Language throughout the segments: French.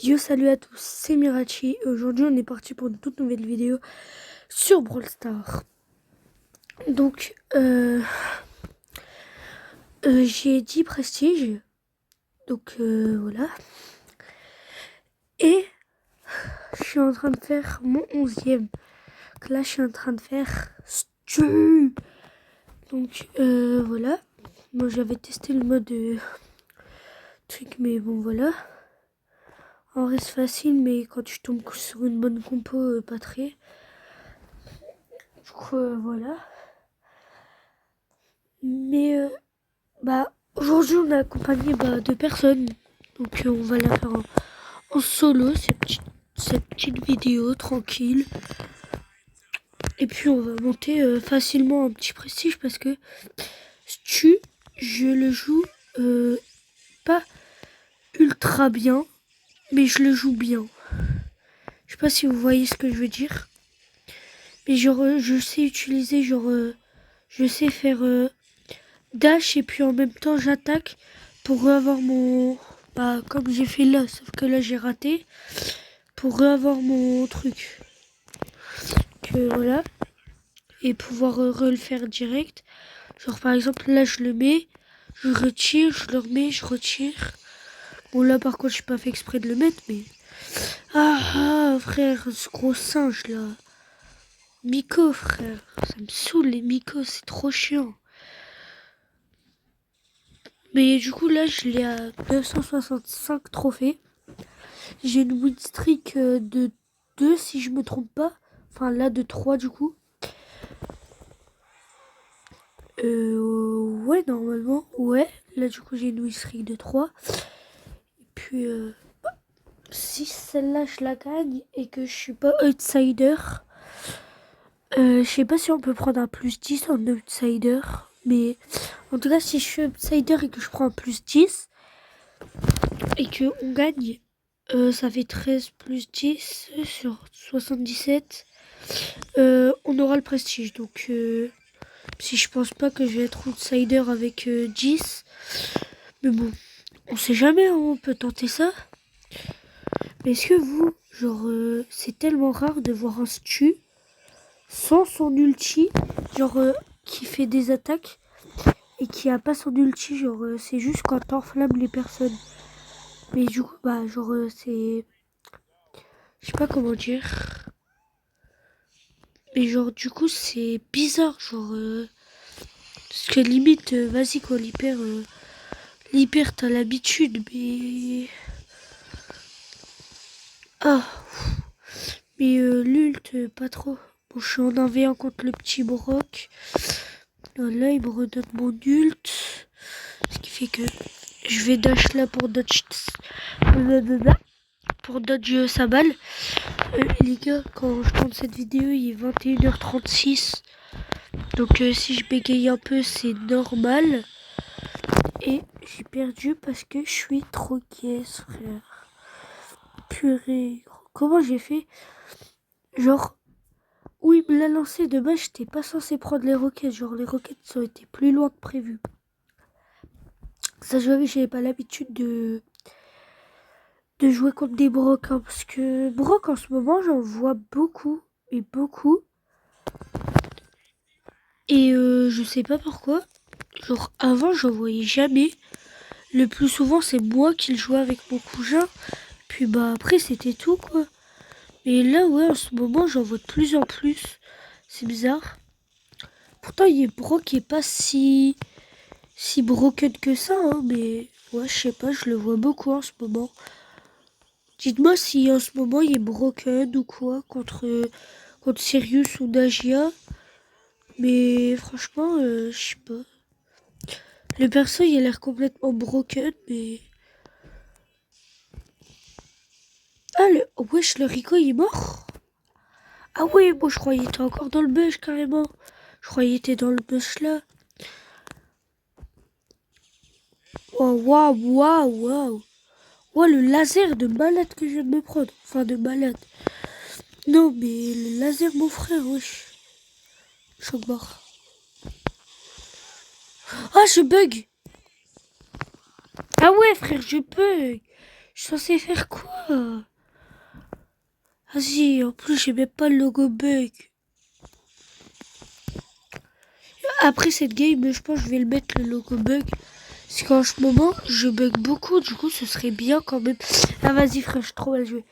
Yo, salut à tous, c'est Mirachi et aujourd'hui on est parti pour une toute nouvelle vidéo sur Brawl Stars. Donc, j'ai 10 prestiges, donc voilà. Et je suis en train de faire mon 11e. Donc là, je suis en train de faire Stu. Donc voilà. Moi j'avais testé le mode truc, mais bon voilà. En vrai, c'est facile, mais quand tu tombes sur une bonne compo, pas très. Du coup, voilà. Mais aujourd'hui on est accompagné de personnes. Donc on va la faire en solo, cette petite vidéo tranquille. Et puis on va monter facilement un petit prestige parce que Stu, je le joue pas ultra bien, mais je le joue bien. Je sais pas si vous voyez ce que je veux dire. Mais genre je sais utiliser, je sais faire dash et puis en même temps j'attaque pour avoir mon... comme j'ai fait là, sauf que là j'ai raté. Pour avoir mon truc. Que voilà. Et pouvoir le faire direct. Genre par exemple là je le mets, je retire, je le remets, je retire. Bon là par contre j'ai pas fait exprès de le mettre mais... Ah frère, ce gros singe là. Miko frère, ça me saoule les Miko, c'est trop chiant. Mais du coup là je l'ai à 965 trophées. J'ai une win streak de 2 si je me trompe pas. Enfin là de 3 du coup. Ouais normalement. Ouais. Là du coup j'ai une win streak de 3. Et puis si celle-là je la gagne et que je suis pas outsider. Je sais pas si on peut prendre un plus 10 en outsider. Mais en tout cas si je suis outsider et que je prends un plus 10 et que on gagne. Ça fait 13 plus 10 sur 77. On aura le prestige. Donc, si je pense pas que je vais être outsider avec 10. Mais bon, on sait jamais, hein, on peut tenter ça. Mais est-ce que vous, genre, c'est tellement rare de voir un Stu sans son ulti, genre, qui fait des attaques et qui a pas son ulti, genre, c'est juste quand t'enflammes les personnes. Mais du coup, genre, c'est... Je sais pas comment dire. Mais genre, du coup, c'est bizarre, genre... Parce que limite, vas-y quoi, l'hyper, t'as l'habitude, mais... Ah, mais l'ult, pas trop. Bon, je suis en 1v1 contre le petit Brock. Là, il me redonne mon ult. Ce qui fait que je vais dash là pour dodge... Pour dodge sa balle. Les gars, quand je tourne cette vidéo, il est 21h36. Donc si je bégaye un peu, c'est normal. Et j'ai perdu parce que je suis trop caisse, frère. Purée. Comment j'ai fait? Genre, où il me l'a lancé de base, j'étais pas censé prendre les roquettes. Genre, les roquettes, ça aurait été plus loin que prévu. Ça, j'avais pas l'habitude de jouer contre des Brocs. Hein, parce que Broc, en ce moment, j'en vois beaucoup. Et beaucoup. Et je sais pas pourquoi. Genre, avant, j'en voyais jamais. Le plus souvent, c'est moi qui le jouais avec mon cousin. Puis après, c'était tout, quoi. Mais là, ouais, en ce moment, j'en vois de plus en plus. C'est bizarre. Pourtant, Brock est pas si broken que ça, hein, mais ouais, je sais pas, je le vois beaucoup en ce moment. Dites-moi si en ce moment il est broken ou quoi contre Sirius ou Nagia. Mais franchement, je sais pas. Le perso, il a l'air complètement broken, mais... Ah, wesh, le Rico, il est mort? Ah ouais, moi je croyais qu'il était encore dans le bush, carrément. Je croyais qu'il était dans le bush là. Oh, waouh, waouh, waouh. Oh, le laser de malade que je viens de me prendre. Enfin, de malade. Non, mais le laser, mon frère, wesh. Choc mort. Ah, je bug. Ah ouais, frère, je bug. Je suis censé faire quoi? Vas-y, en plus j'ai même pas le logo bug. Après cette game, je pense que je vais le mettre le logo bug. Parce qu'en ce moment, je bug beaucoup, du coup ce serait bien quand même. Ah vas-y frère, je suis trop mal joué.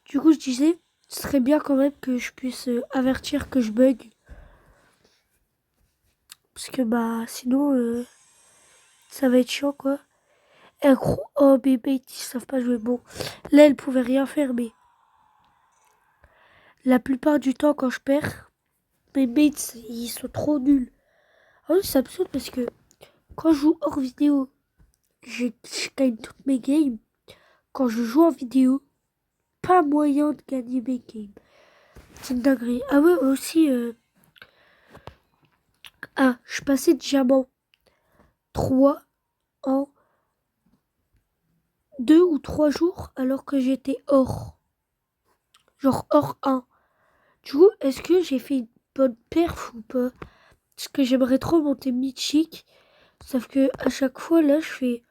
Du coup je disais, ce serait bien quand même que je puisse avertir que je bug. Parce que bah sinon ça va être chiant quoi. Oh mes mates, ils savent pas jouer. Bon, là elle pouvait rien faire mais la plupart du temps quand je perds, mes mates ils sont trop nuls. Ah oui ça me saoule parce que quand je joue hors vidéo, je gagne toutes mes games. Quand je joue en vidéo, pas moyen de gagner mes games. C'est une dinguerie. Ah ouais aussi je suis passé de diamant 3 en 2 ou 3 jours alors que j'étais hors. Genre hors 1. Du coup, est-ce que j'ai fait une bonne perf ou pas? Parce que j'aimerais trop monter mythique. Sauf que à chaque fois, là, je fais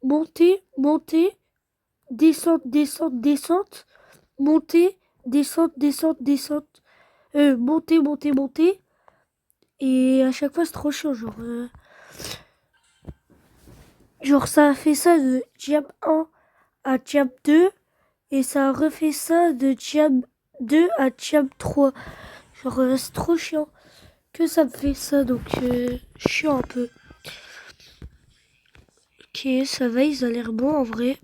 monter, monter, descente, descente, descente, monter, descente, descente, descente. Monter, monter, monter. Et à chaque fois, c'est trop chiant. Genre ça a fait ça de Jam 1 à Jam 2. Et ça a refait ça de Jam 2 à Jam 3. Genre, c'est trop chiant que ça me fait ça, donc chiant un peu. Ok, ça va, ils ont l'air bons en vrai.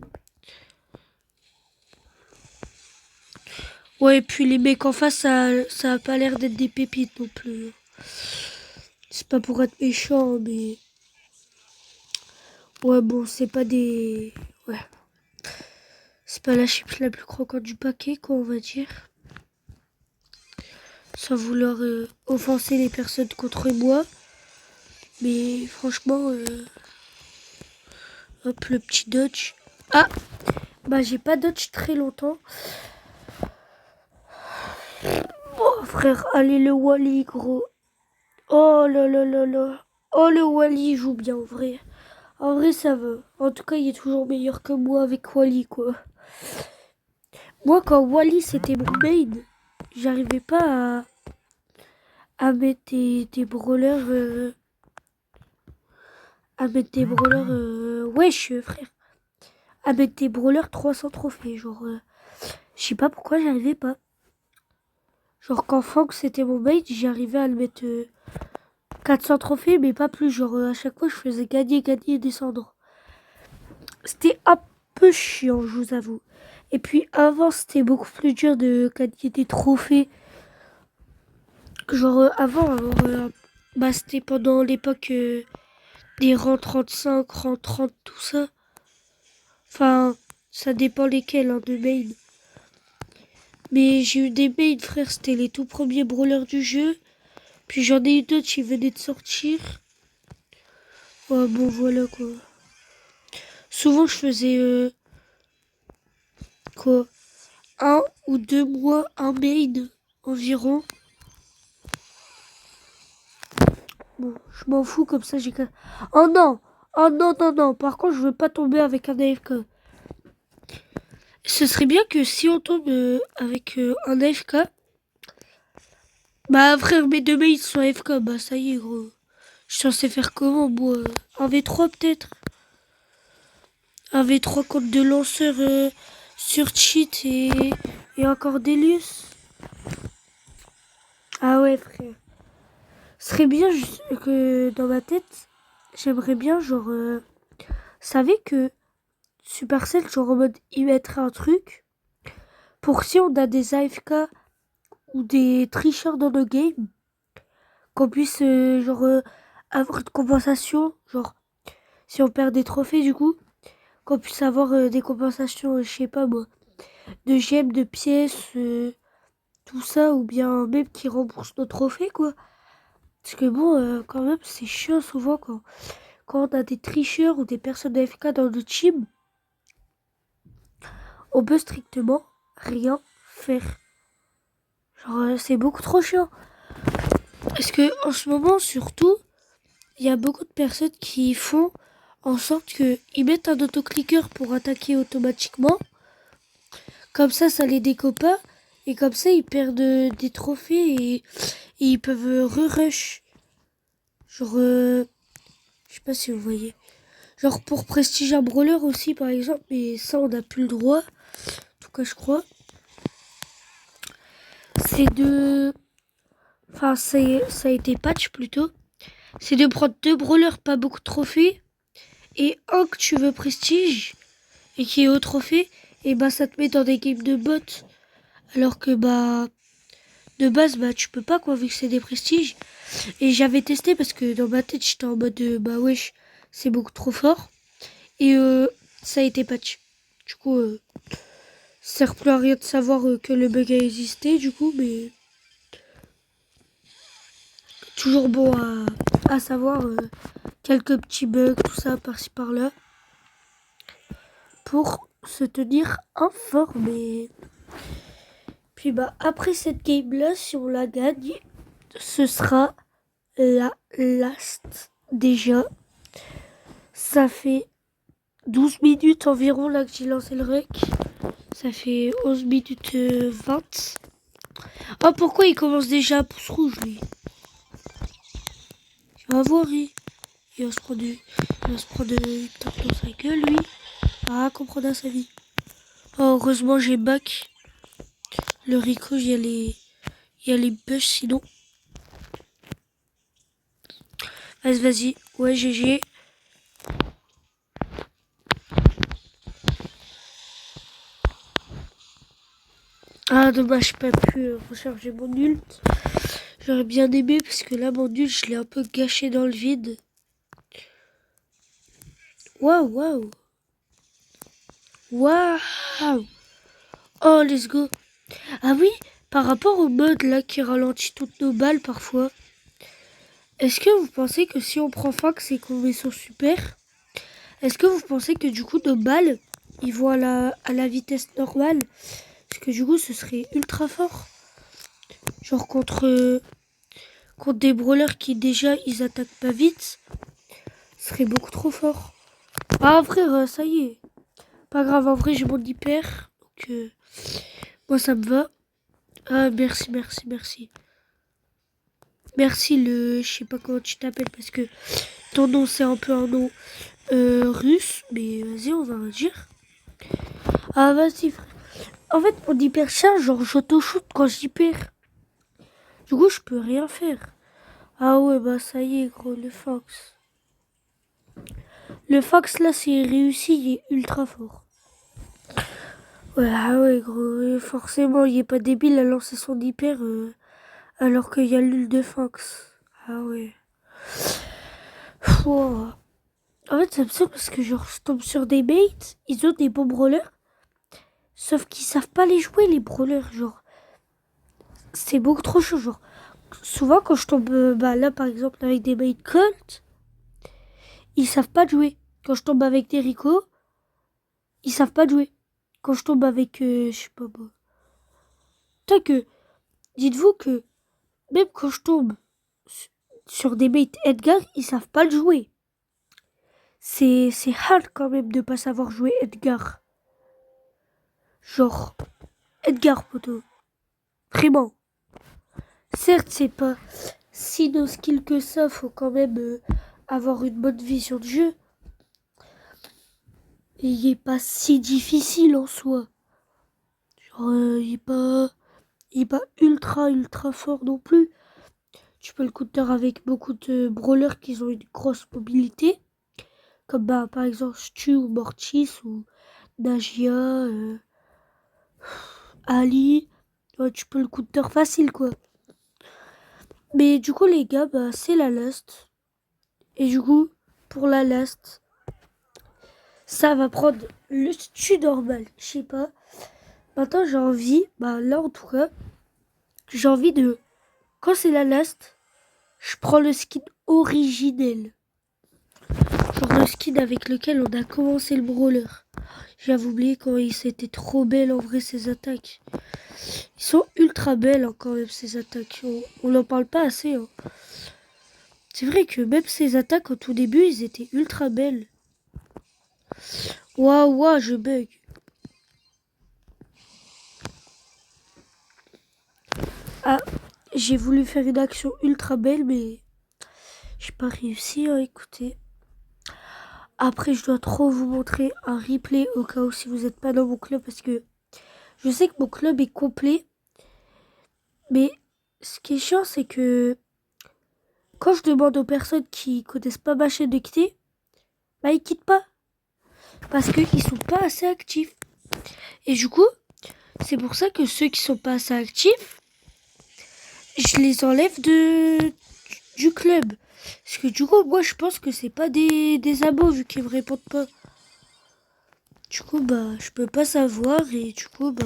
Ouais, et puis les mecs en face, ça a pas l'air d'être des pépites non plus. C'est pas pour être méchant, mais... Ouais, bon, c'est pas des... Ouais. C'est pas la chips la plus croquante du paquet, quoi, on va dire. Sans vouloir offenser les personnes contre moi. Mais franchement, hop, le petit dodge. Ah, bah j'ai pas dodge très longtemps. Oh frère, allez le Wally gros. Oh là là là là. Oh le Wally joue bien en vrai. En vrai ça va. En tout cas il est toujours meilleur que moi avec Wally quoi. Moi quand Wally c'était mon main, j'arrivais pas à mettre des brawlers. À mettre des brawlers. Wesh frère. À mettre des brawlers 300 trophées. Genre. Je sais pas pourquoi j'arrivais pas. Genre quand Franck c'était mon main, j'y arrivais à le mettre 400 trophées, mais pas plus. Genre à chaque fois je faisais gagner, gagner et descendre. C'était un peu chiant, je vous avoue. Et puis avant c'était beaucoup plus dur de gagner des trophées. Genre bah c'était pendant l'époque des rangs 35, rangs 30, tout ça. Enfin, ça dépend lesquels hein, de main. Mais j'ai eu des mains, frère, c'était les tout premiers brawlers du jeu. Puis j'en ai eu d'autres qui venaient de sortir. Ouais, bon, voilà quoi. Souvent, je faisais quoi 1 ou 2 mois, un main environ. Bon, je m'en fous comme ça, j'ai qu'à... Oh non! Oh non, non, non. Par contre, je veux pas tomber avec un AFK. Ce serait bien que si on tombe avec un AFK, bah frère, mes deux mains sont AFK. Bah ça y est, gros. Je suis censé faire comment, moi? Un V3 peut-être? Un V3 contre 2 lanceurs sur cheat et encore Delius. Ah ouais, frère. Ce serait bien que dans ma tête, j'aimerais bien, genre, savez que Supercell, genre en mode, il mettrait un truc pour si on a des AFK ou des tricheurs dans nos games, qu'on puisse, genre, avoir une compensation, genre, si on perd des trophées, du coup, qu'on puisse avoir des compensations, je sais pas moi, de gemmes, de pièces, tout ça, ou bien même qui rembourse nos trophées, quoi. Parce que bon, quand même, c'est chiant souvent quand on a des tricheurs ou des personnes AFK dans notre team, on peut strictement rien faire. Genre, c'est beaucoup trop chiant. Parce que en ce moment, surtout, il y a beaucoup de personnes qui font en sorte qu'ils mettent un autoclicker pour attaquer automatiquement. Comme ça les décope pas. Et comme ça, ils perdent des trophées et ils peuvent re-rush. Genre, je sais pas si vous voyez. Genre pour prestige un brawler aussi, par exemple. Mais ça, on n'a plus le droit. En tout cas, je crois. C'est de... Enfin, ça a été patch plutôt. C'est de prendre 2 brawlers, pas beaucoup de trophées. Et un que tu veux prestige et qui est au trophée. Et bah, ça te met dans des games de bots. Alors que bah... De base, bah, tu peux pas quoi, vu que c'est des prestiges. Et j'avais testé parce que dans ma tête, j'étais en mode, bah wesh, c'est beaucoup trop fort. Et ça a été patch. Du coup, ça sert plus à rien de savoir que le bug a existé, du coup, mais toujours bon à savoir quelques petits bugs, tout ça, par-ci par-là, pour se tenir informé. Puis bah, après cette game-là, si on la gagne, ce sera la last déjà. Ça fait 12 minutes environ là que j'ai lancé le rec. Ça fait 11 minutes 20. Oh, pourquoi il commence déjà à pouce rouge, lui? Tu vas voir, il va se prendre une tape dans sa gueule, lui. Ah, comprendre sa vie. Oh, heureusement, j'ai back. Le Rico, il y a les bugs sinon. Vas-y. Ouais, GG. Ah, dommage, j'ai pas pu recharger mon ult. J'aurais bien aimé parce que là, mon ult, je l'ai un peu gâché dans le vide. Waouh. Oh, let's go. Ah oui, par rapport au mode là qui ralentit toutes nos balles parfois, est-ce que vous pensez que si on prend Fox et qu'on met son super, est-ce que vous pensez que du coup nos balles, ils vont à la vitesse normale? Parce que du coup, ce serait ultra fort. Genre contre des brawlers qui déjà, ils attaquent pas vite, ce serait beaucoup trop fort. Ah frère, ça y est. Pas grave, en vrai, j'ai mon hyper. Donc, moi, ça me va. Ah, merci. Merci je sais pas comment tu t'appelles parce que ton nom c'est un peu un nom russe, mais vas-y, on va le dire. Ah, vas-y, frère. En fait, mon hyper charge, genre, j'auto-shoot quand j'hyper. Du coup, je peux rien faire. Ah ouais, bah ça y est, gros, le Fox. Le Fox, là, c'est réussi, il est ultra fort. Ouais, ah ouais, gros, forcément, il est pas débile à lancer son hyper alors qu'il y a l'ule de Fox. Ah ouais. Wow. En fait, ça me semble parce que genre, je tombe sur des mates, ils ont des bons brawlers, sauf qu'ils savent pas les jouer, les brawlers, genre. C'est beaucoup trop chaud, genre. Souvent, quand je tombe, bah là, par exemple, avec des mates Colt, ils savent pas jouer. Quand je tombe avec des Rico, ils savent pas jouer. Quand je tombe avec, je sais pas moi. Tant que, dites-vous que, même quand je tombe sur des mates Edgar, ils savent pas le jouer. C'est hard quand même de pas savoir jouer Edgar. Genre, Edgar, poteau. Vraiment. Certes, c'est pas si no skill que ça, faut quand même avoir une bonne vision de jeu. Et il est pas si difficile en soi. Genre, il est pas ultra fort non plus. Tu peux le counter avec beaucoup de brawlers qui ont une grosse mobilité. Comme bah, par exemple Stu ou Mortis ou Nagia, Ali. Ouais, tu peux le counter facile quoi. Mais du coup les gars, bah, c'est la last. Et du coup, pour la last, ça va prendre le stu normal. Je sais pas. Maintenant j'ai envie, bah là en tout cas, j'ai envie de... Quand c'est la last, je prends le skin originel. Genre le skin avec lequel on a commencé le brawler. J'avais oublié quand il s'était trop belle en vrai ses attaques. Ils sont ultra belles hein, quand même ces attaques. On n'en parle pas assez. Hein. C'est vrai que même ces attaques au tout début, ils étaient ultra belles. Waouh, waouh, je bug. Ah, j'ai voulu faire une action ultra belle, mais j'ai pas réussi à écouter. Après, je dois trop vous montrer un replay au cas où si vous n'êtes pas dans mon club, parce que je sais que mon club est complet, mais ce qui est chiant, c'est que quand je demande aux personnes qui connaissent pas ma chaîne de quitter, bah ils quittent pas, parce qu'ils sont pas assez actifs. Et du coup, c'est pour ça que ceux qui sont pas assez actifs, je les enlève du club. Parce que du coup, moi je pense que c'est pas des abos vu qu'ils me répondent pas. Du coup, bah, je peux pas savoir et du coup, bah,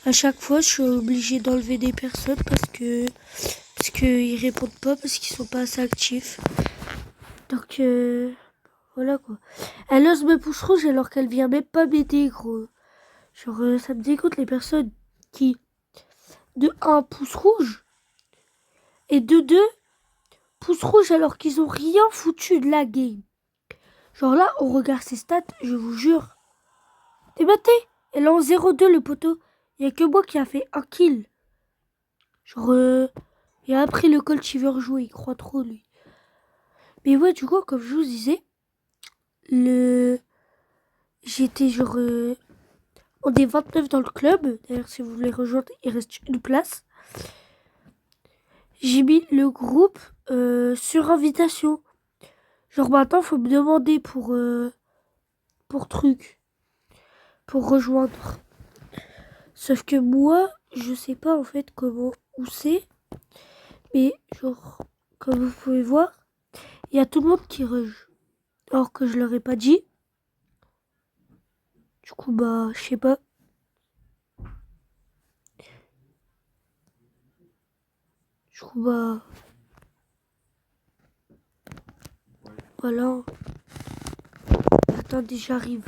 à chaque fois, je suis obligée d'enlever des personnes parce qu'ils répondent pas, parce qu'ils sont pas assez actifs. Donc, voilà quoi. Elle ose me pouce rouge alors qu'elle vient même pas m'aider, gros. Genre, ça me dégoûte les personnes qui, de un, pouce rouge et de deux, pouce rouge alors qu'ils ont rien foutu de la game. Genre là, on regarde ses stats, je vous jure. Débattez, elle est en 0-2 le poteau. Il y a que moi qui a fait un kill. Genre, et après le Colt il veut rejouer, il croit trop lui. Mais ouais, du coup, comme je vous disais, le... j'étais genre... on est 29 dans le club. D'ailleurs, si vous voulez rejoindre, il reste une place. J'ai mis le groupe sur invitation. Genre maintenant, faut me demander pour truc, pour rejoindre. Sauf que moi, je sais pas en fait comment, où c'est. Mais genre, comme vous pouvez voir, il y a tout le monde qui rush. Alors que je leur ai pas dit. Du coup, bah, je sais pas. Du coup, bah, voilà. Attendez, j'arrive.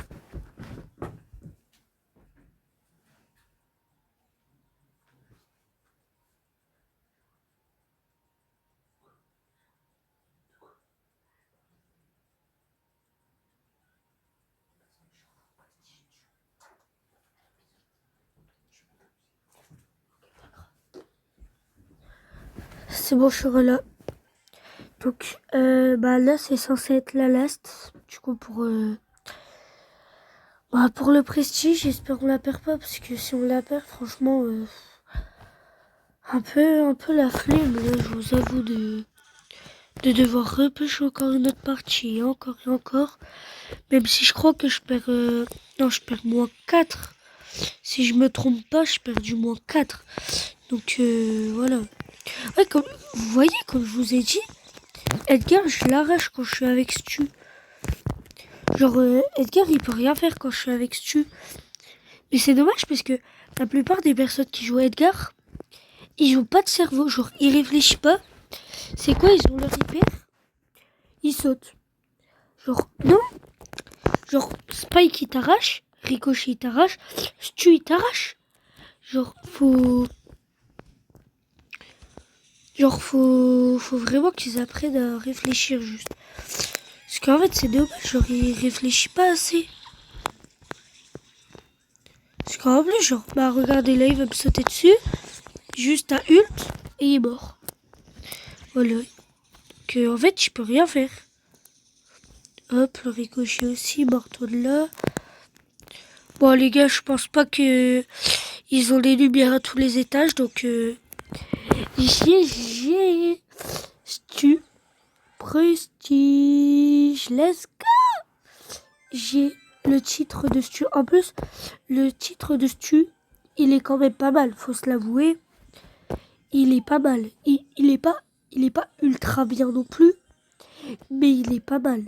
C'est bon, je suis là. Donc, bah là, c'est censé être la last. Du coup, bah, pour le prestige, j'espère qu'on la perd pas. Parce que si on la perd, franchement, un peu la flemme. Là, je vous avoue de devoir repêcher encore une autre partie. Encore et encore. Même si je crois que je perds... non, je perds -4. Si je me trompe pas, je perds du -4. Donc, voilà. Ouais, comme, vous voyez, comme je vous ai dit, Edgar, je l'arrache quand je suis avec Stu. Genre, Edgar, il peut rien faire quand je suis avec Stu. Mais c'est dommage parce que la plupart des personnes qui jouent Edgar, ils ont pas de cerveau. Genre, ils réfléchissent pas. C'est quoi, ils ont leur hyper, ils sautent. Genre, non. Genre, Spike, il t'arrache. Ricochet, il t'arrache. Stu, il t'arrache. Genre, faut vraiment qu'ils apprennent à réfléchir juste. Parce qu'en fait, c'est dommage, genre, il réfléchit pas assez. Parce qu'en plus, genre, bah, regardez, là, il va me sauter dessus. Juste un ult, et il est mort. Voilà. Que, en fait, je peux rien faire. Hop, le ricochet aussi, marteau de là. Bon, les gars, je pense pas que ils ont des lumières à tous les étages, donc, GG. Stu. Prestige. Let's go. J'ai le titre de Stu. En plus, le titre de Stu, il est quand même pas mal, faut se l'avouer. Il est pas mal. Il est pas ultra bien non plus, mais il est pas mal.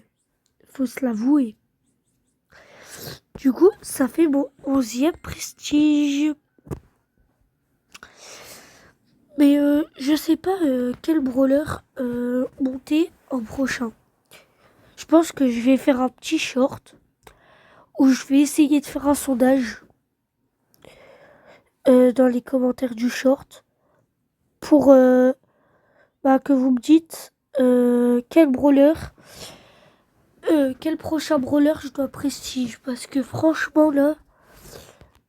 Faut se l'avouer. Du coup, ça fait mon 11e prestige. Mais je sais pas quel brawler monter en prochain. Je pense que je vais faire un petit short où je vais essayer de faire un sondage dans les commentaires du short pour bah, que vous me dites quel brawler quel prochain brawler je dois prestige? Parce que franchement là,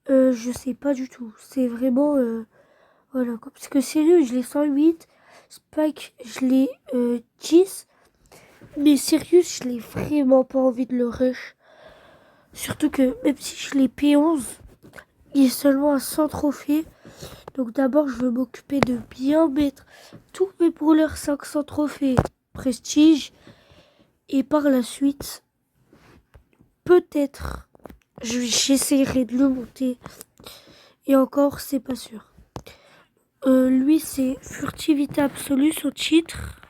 je sais pas du tout. C'est vraiment... voilà quoi. Parce que sérieux, je l'ai 108. Spike, je l'ai 10. Mais sérieux, je l'ai vraiment pas envie de le rush. Surtout que même si je l'ai P11, il est seulement à 100 trophées. Donc d'abord, je veux m'occuper de bien mettre tous mes brawlers 500 trophées prestige. Et par la suite, peut-être, j'essaierai de le monter. Et encore, c'est pas sûr. Lui, c'est furtivité absolue, son titre.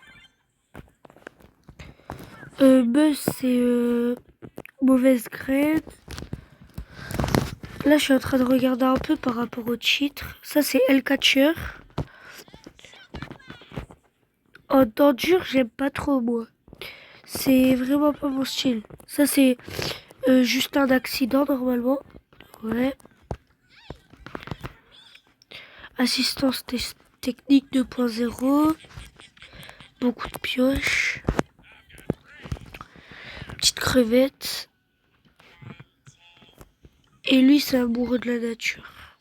Buzz, c'est mauvaise graine. Là, je suis en train de regarder un peu par rapport au titre. Ça, c'est Hellcatcher. En temps dur, j'aime pas trop, moi. C'est vraiment pas mon style. Ça, c'est juste un accident, normalement. Ouais. Assistance technique 2.0. Beaucoup de pioches. Petite crevette. Et lui, c'est amoureux de la nature.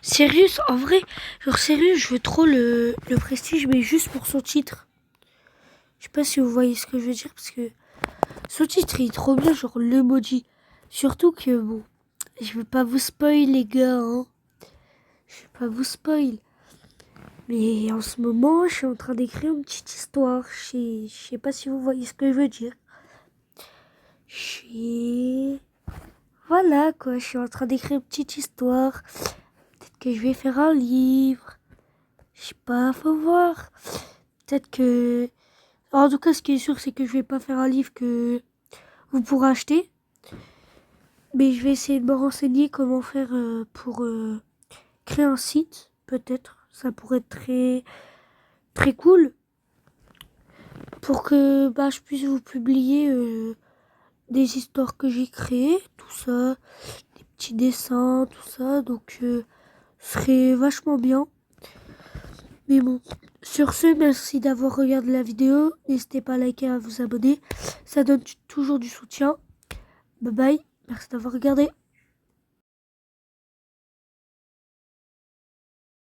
Sérieux, en vrai, genre sérieux, je veux trop le prestige, mais juste pour son titre. Je sais pas si vous voyez ce que je veux dire, parce que son titre, il est trop bien, genre l'emoji. Surtout que, bon, je veux pas vous spoil, les gars, hein. Je veux pas vous spoil. Mais en ce moment, je suis en train d'écrire une petite histoire. Je sais pas si vous voyez ce que je veux dire. Voilà, quoi, je suis en train d'écrire une petite histoire. Peut-être que je vais faire un livre. Je sais pas, faut voir. Peut-être que... En tout cas, ce qui est sûr, c'est que je vais pas faire un livre que vous pourrez acheter. Mais je vais essayer de me renseigner comment faire pour créer un site. Peut-être. Ça pourrait être très, très cool. Pour que je puisse vous publier des histoires que j'ai créées. Tout ça. Des petits dessins, tout ça. Donc, ce serait vachement bien. Mais bon, sur ce, merci d'avoir regardé la vidéo. N'hésitez pas à liker et à vous abonner. Ça donne toujours du soutien. Bye bye. Merci d'avoir regardé.